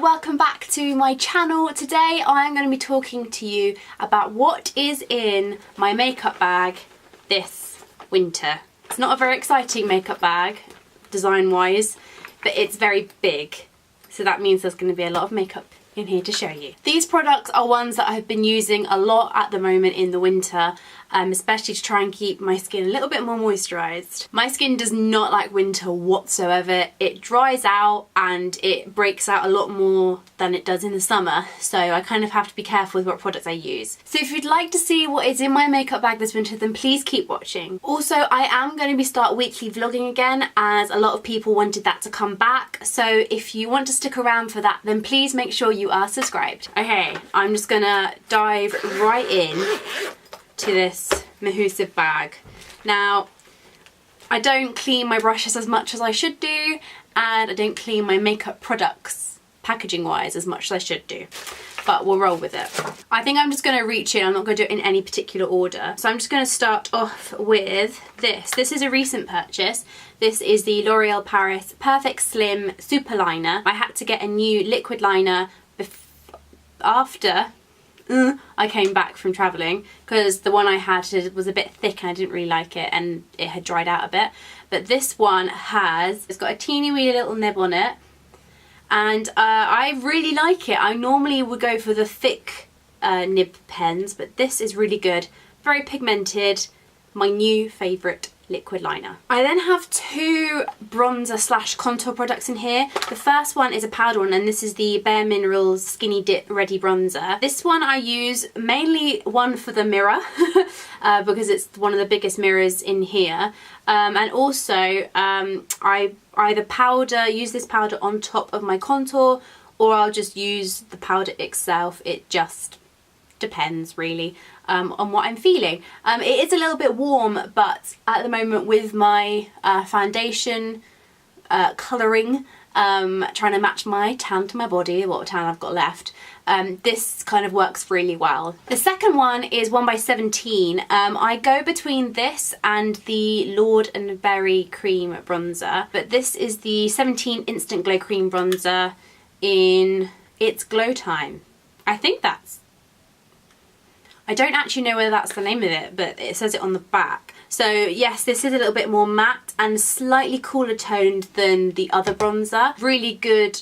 welcome back to my channel. Today I'm going to be talking to you about what is in my makeup bag this winter. It's not a very exciting makeup bag design wise, but it's very big, so that means there's going to be a lot of makeup in here to show you. These products are ones that I've been using a lot at the moment in the winter, especially to try and keep my skin a little bit more moisturised. My skin does not like winter whatsoever. It dries out and it breaks out a lot more than it does in the summer, so I kind of have to be careful with what products I use. So if you'd like to see what is in my makeup bag this winter, then please keep watching. Also, I am going to be start weekly vlogging again, as a lot of people wanted that to come back, so if you want to stick around for that, then please make sure you are subscribed. Okay, I'm just gonna dive right in to this Mahusive bag. Now, I don't clean my brushes as much as I should do, and I don't clean my makeup products packaging wise as much as I should do, but we'll roll with it. I think I'm just going to reach in. I'm not going to do it in any particular order, so I'm just going to start off with this. This is a recent purchase. This is the L'Oreal Paris Perfect Slim Super Liner. I had to get a new liquid liner after I came back from travelling, because the one I had was a bit thick and I didn't really like it, and it had dried out a bit. But this one it's got a teeny wee little nib on it, and I really like it. I normally would go for the thick nib pens, but this is really good. Very pigmented, my new favourite liquid liner. I then have two bronzer slash contour products in here. The first one is a powder one, and this is the Bare Minerals Skinny Dip Ready Bronzer. This one I use mainly one for the mirror because it's one of the biggest mirrors in here, and also I either use this powder on top of my contour, or I'll just use the powder itself. It just depends really on what I'm feeling. It is a little bit warm, but at the moment with my foundation colouring, trying to match my tan to my body, what tan I've got left, this kind of works really well. The second one is 1x17. I go between this and the Lord and Berry Cream Bronzer, but this is the 17 Instant Glow Cream Bronzer in It's Glow Time. I don't actually know whether that's the name of it, but it says it on the back. So yes, this is a little bit more matte and slightly cooler toned than the other bronzer. Really good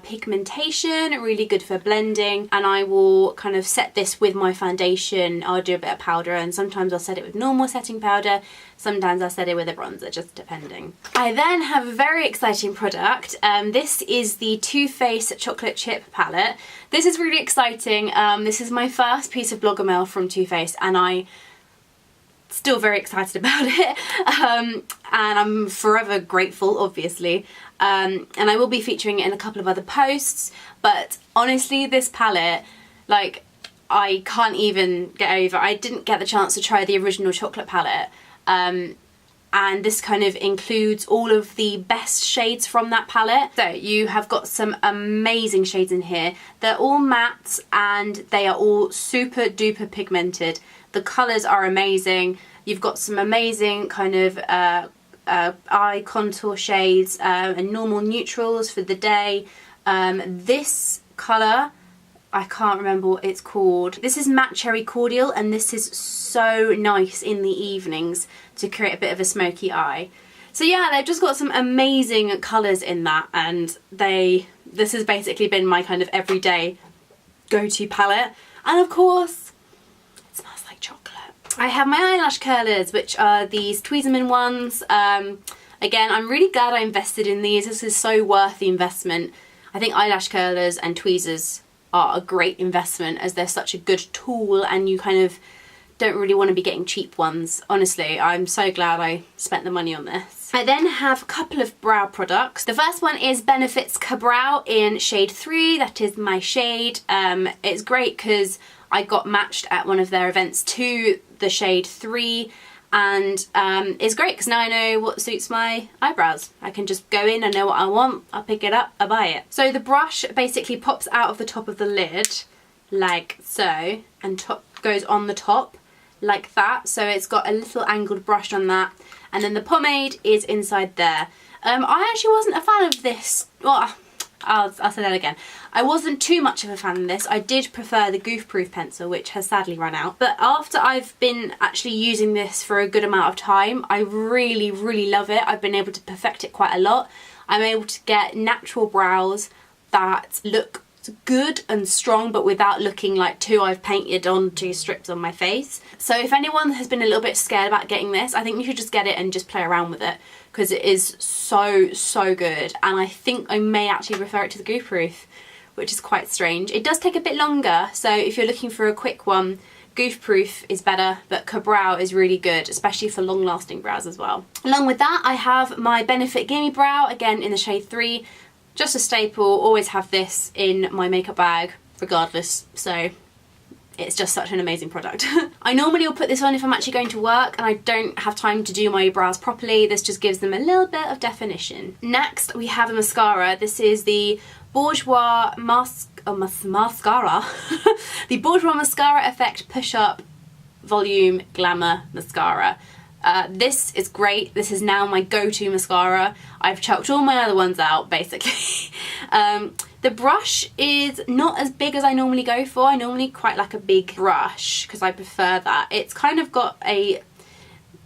pigmentation, really good for blending, and I will kind of set this with my foundation. I'll do a bit of powder, and sometimes I'll set it with normal setting powder, sometimes I'll set it with a bronzer, just depending. I then have a very exciting product. This is the Too Faced Chocolate Chip Palette. This is really exciting. This is my first piece of blogger mail from Too Faced, and I'm still very excited about it, and I'm forever grateful, obviously, and I will be featuring it in a couple of other posts. But honestly, this palette, like, I can't even get over. I didn't get the chance to try the original chocolate palette, and this kind of includes all of the best shades from that palette. So you have got some amazing shades in here. They're all matte and they are all super duper pigmented. The colours are amazing. You've got some amazing kind of eye contour shades and normal neutrals for the day. This colour, I can't remember what it's called. This is Matte Cherry Cordial, and this is so nice in the evenings to create a bit of a smoky eye. So yeah, they've just got some amazing colours in that, and this has basically been my kind of everyday go-to palette. And of course, it smells like chocolate. I have my eyelash curlers, which are these Tweezerman ones. Again, I'm really glad I invested in these. This is so worth the investment. I think eyelash curlers and tweezers are a great investment, as they're such a good tool, and you kind of don't really want to be getting cheap ones. Honestly, I'm so glad I spent the money on this. I then have a couple of brow products. The first one is Benefit's Ka-Brow in shade 3. That is my shade. It's great because I got matched at one of their events to the shade 3, and it's great because now I know what suits my eyebrows. I can just go in, I know what I want, I'll pick it up, I buy it. So the brush basically pops out of the top of the lid like so, and goes on the top like that, so it's got a little angled brush on that, and then the pomade is inside there. I actually wasn't a fan of this. Well, I'll say that again. I wasn't too much of a fan of this. I did prefer the Goof Proof pencil, which has sadly run out. But after I've been actually using this for a good amount of time, I really, really love it. I've been able to perfect it quite a lot. I'm able to get natural brows that look good and strong, but without looking like I've painted on 2 strips on my face. So if anyone has been a little bit scared about getting this, I think you should just get it and just play around with it, because it is so good. And I think I may actually refer it to the Goof Proof, which is quite strange. It does take a bit longer, so if you're looking for a quick one, Goof Proof is better, but Ka-Brow is really good, especially for long lasting brows as well. Along with that, I have my Benefit Gimme Brow, again in the shade 3. Just a staple, always have this in my makeup bag regardless, so it's just such an amazing product. I normally will put this on if I'm actually going to work and I don't have time to do my brows properly. This just gives them a little bit of definition. Next we have a mascara. This is the Bourjois Mascara. The Bourjois Mascara Effect Push Up Volume Glamour Mascara. This is great. This is now my go-to mascara. I've chucked all my other ones out, basically. The brush is not as big as I normally go for. I normally quite like a big brush because I prefer that. It's kind of got a...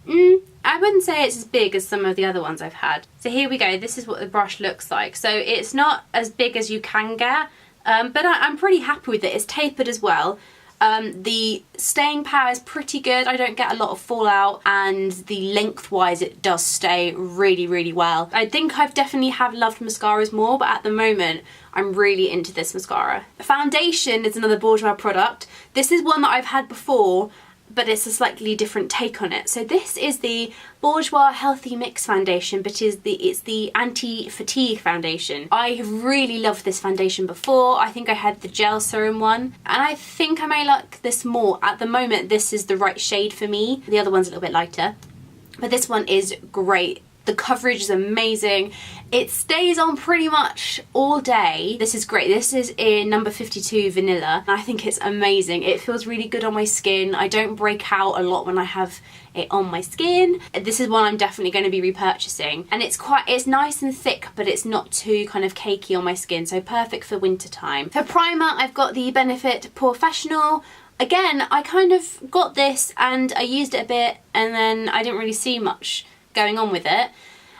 I wouldn't say it's as big as some of the other ones I've had. So here we go. This is what the brush looks like. So it's not as big as you can get, but I'm pretty happy with it. It's tapered as well. The staying power is pretty good. I don't get a lot of fallout, and the lengthwise it does stay really well. I think I've definitely have loved mascaras more, but at the moment I'm really into this mascara. Foundation is another Bourjois product. This is one that I've had before, but it's a slightly different take on it. So this is the Bourjois Healthy Mix Foundation, but it's the anti-fatigue foundation. I have really loved this foundation before. I think I had the gel serum one, and I think I may like this more. At the moment, this is the right shade for me. The other one's a little bit lighter, but this one is great. The coverage is amazing. It stays on pretty much all day. This is great. This is in number 52 Vanilla. I think it's amazing. It feels really good on my skin. I don't break out a lot when I have it on my skin. This is one I'm definitely going to be repurchasing. And it's nice and thick, but it's not too kind of cakey on my skin. So perfect for winter time. For primer, I've got the Benefit Professional. Again, I kind of got this and I used it a bit, and then I didn't really see much going on with it.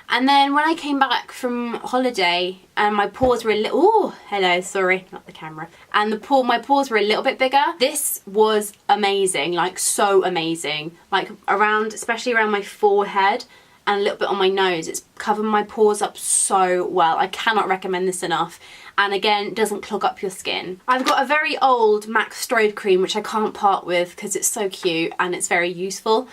And then when I came back from holiday and my pores were a little... Oh, hello, sorry, not the camera. And my pores were a little bit bigger. This was amazing, like so amazing. Like especially around my forehead and a little bit on my nose. It's covered my pores up so well. I cannot recommend this enough. And again, it doesn't clog up your skin. I've got a very old MAC Strobe cream, which I can't part with because it's so cute and it's very useful.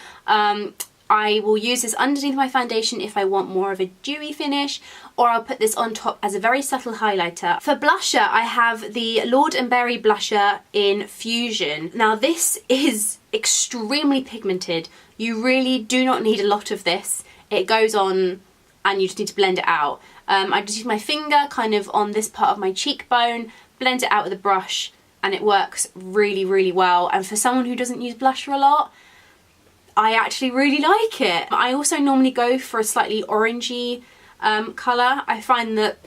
I will use this underneath my foundation if I want more of a dewy finish, or I'll put this on top as a very subtle highlighter. For blusher, I have the Lord & Berry blusher in Fusion. Now this is extremely pigmented. You really do not need a lot of this. It goes on and you just need to blend it out. I just use my finger kind of on this part of my cheekbone, blend it out with a brush, and it works really well. And for someone who doesn't use blusher a lot, I actually really like it. I also normally go for a slightly orangey colour. I find that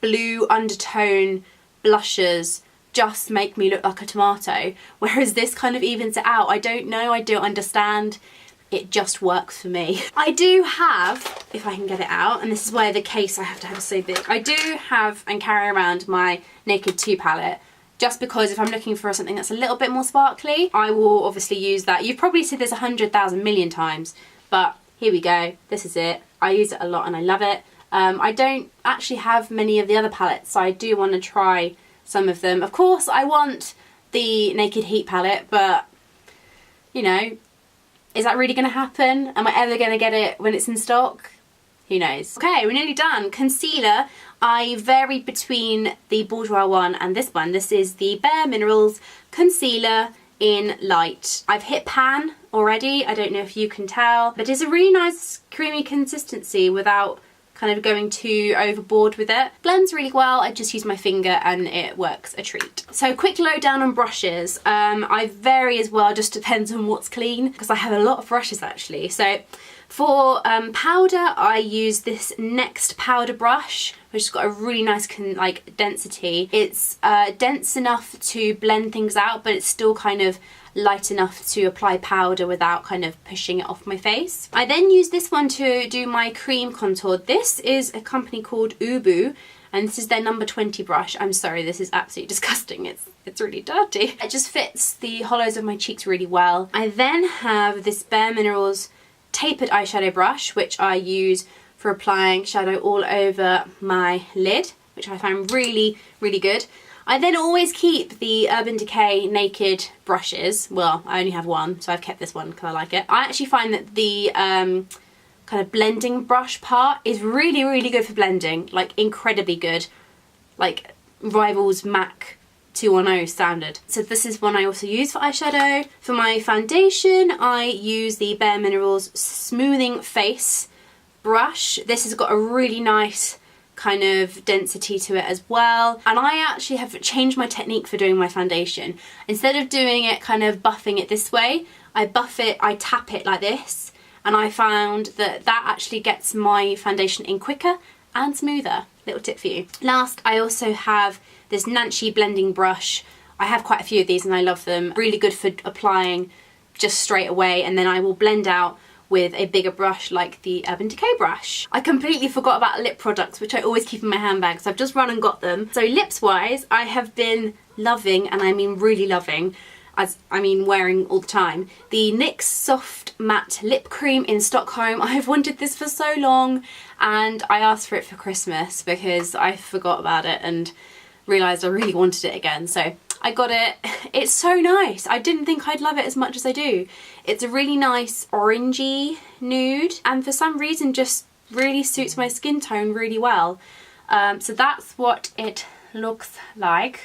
blue undertone blushers just make me look like a tomato, whereas this kind of evens it out. I don't know, I don't understand. It just works for me. I do have, if I can get it out, and this is why the case I have to have so big, I do have and carry around my Naked 2 palette. Just because if I'm looking for something that's a little bit more sparkly, I will obviously use that. You've probably seen this 100,000 million times, but here we go. This is it. I use it a lot and I love it. I don't actually have many of the other palettes, so I do want to try some of them. Of course, I want the Naked Heat palette, but, you know, is that really going to happen? Am I ever going to get it when it's in stock? Who knows? Okay, we're nearly done. Concealer. I vary between the Bourjois one and this one. This is the Bare Minerals Concealer in Light. I've hit pan already. I don't know if you can tell, but it's a really nice creamy consistency without kind of going too overboard with it. Blends really well. I just use my finger and it works a treat. So quick lowdown on brushes. I vary as well, just depends on what's clean, because I have a lot of brushes actually. So For powder, I use this Next powder brush, which has got a really nice density. It's dense enough to blend things out, but it's still kind of light enough to apply powder without kind of pushing it off my face. I then use this one to do my cream contour. This is a company called Ubu, and this is their number 20 brush. I'm sorry, this is absolutely disgusting. It's really dirty. It just fits the hollows of my cheeks really well. I then have this Bare Minerals tapered eyeshadow brush, which I use for applying shadow all over my lid, which I find really, really good. I then always keep the Urban Decay Naked brushes. Well, I only have one, so I've kept this one because I like it. I actually find that the kind of blending brush part is really, really good for blending, like incredibly good, like rivals MAC 210 standard. So this is one I also use for eyeshadow. For my foundation, I use the Bare Minerals Smoothing Face brush. This has got a really nice kind of density to it as well, and I actually have changed my technique for doing my foundation. Instead of doing it kind of buffing it this way, I tap it like this, and I found that that actually gets my foundation in quicker and smoother. Little tip for you. Last, I also have this Nancy blending brush. I have quite a few of these and I love them. Really good for applying just straight away, and then I will blend out with a bigger brush like the Urban Decay brush. I completely forgot about lip products, which I always keep in my handbag, so I've just run and got them. So lips wise, I have been loving, and I mean really loving, as I mean wearing all the time, the NYX Soft Matte Lip Cream in Stockholm. I've wanted this for so long, and I asked for it for Christmas because I forgot about it and realised I really wanted it again, so I got it. It's so nice. I didn't think I'd love it as much as I do. It's a really nice orangey nude, and for some reason just really suits my skin tone really well. So that's what it looks like.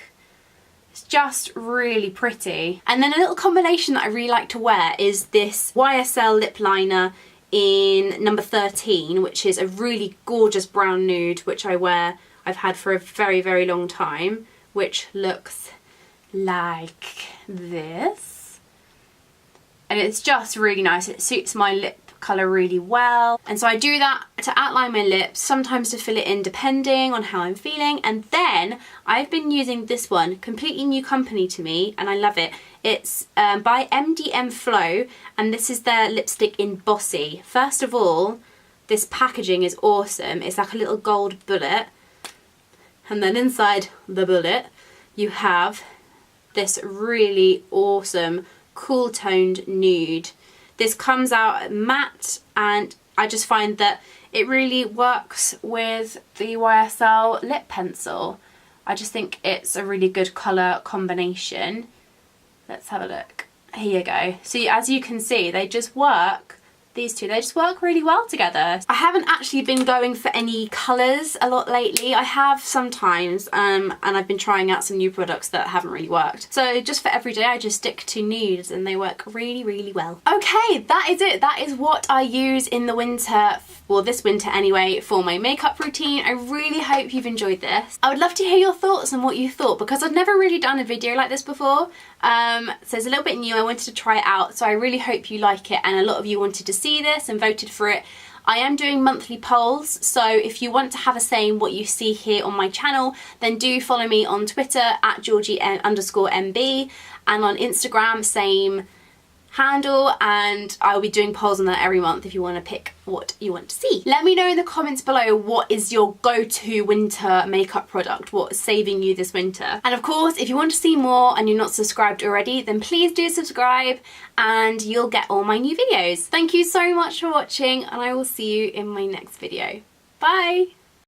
It's just really pretty. And then a little combination that I really like to wear is this YSL lip liner in number 13, which is a really gorgeous brown nude, which I've had for a very, very long time, which looks like this, and it's just really nice. It suits my lip colour really well, and so I do that to outline my lips, sometimes to fill it in depending on how I'm feeling. And then I've been using this one, completely new company to me, and I love it. It's by MDM Flow, and this is their lipstick in Bossy. First of all, this packaging is awesome. It's like a little gold bullet, and then inside the bullet you have this really awesome cool toned nude. This comes out matte, and I just find that it really works with the YSL lip pencil. I just think it's a really good colour combination. Let's have a look. Here you go. So as you can see, they just work. These two, they just work really well together. I haven't actually been going for any colours a lot lately. I have sometimes, and I've been trying out some new products that haven't really worked. So just for everyday, I just stick to nudes, and they work really, really well. Okay, that is it. That is what I use in the winter, well, this winter anyway, for my makeup routine. I really hope you've enjoyed this. I would love to hear your thoughts on what you thought, because I've never really done a video like this before. So it's a little bit new. I wanted to try it out, so I really hope you like it, and a lot of you wanted to see this and voted for it. I am doing monthly polls, so if you want to have a say in what you see here on my channel, then do follow me on Twitter at Georgie_MB, and on Instagram, same handle, and I'll be doing polls on that every month if you want to pick what you want to see. Let me know in the comments below what is your go-to winter makeup product, what is saving you this winter. And of course, if you want to see more and you're not subscribed already, then please do subscribe and you'll get all my new videos. Thank you so much for watching, and I will see you in my next video. Bye!